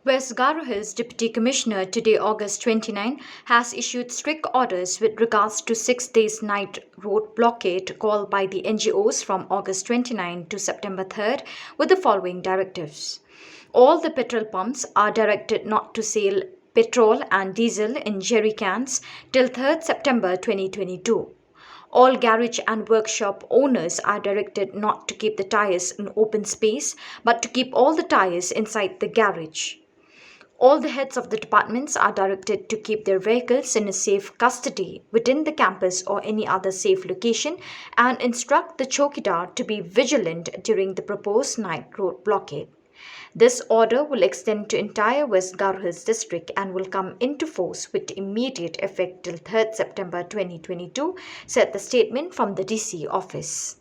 West Garo Hills Deputy Commissioner today, August 29, has issued strict orders with regards to 6 days night road blockade called by the NGOs from August 29 to September 3rd with the following directives. All the petrol pumps are directed not to sell petrol and diesel in jerry cans till 3rd September 2022. All garage and workshop owners are directed not to keep the tires in open space but to keep all the tires inside the garage. All the heads of the departments are directed to keep their vehicles in a safe custody within the campus or any other safe location and instruct the chowkidar to be vigilant during the proposed night road blockade. This order will extend to entire West Garo Hills district and will come into force with immediate effect till 3rd September 2022, said the statement from the DC office.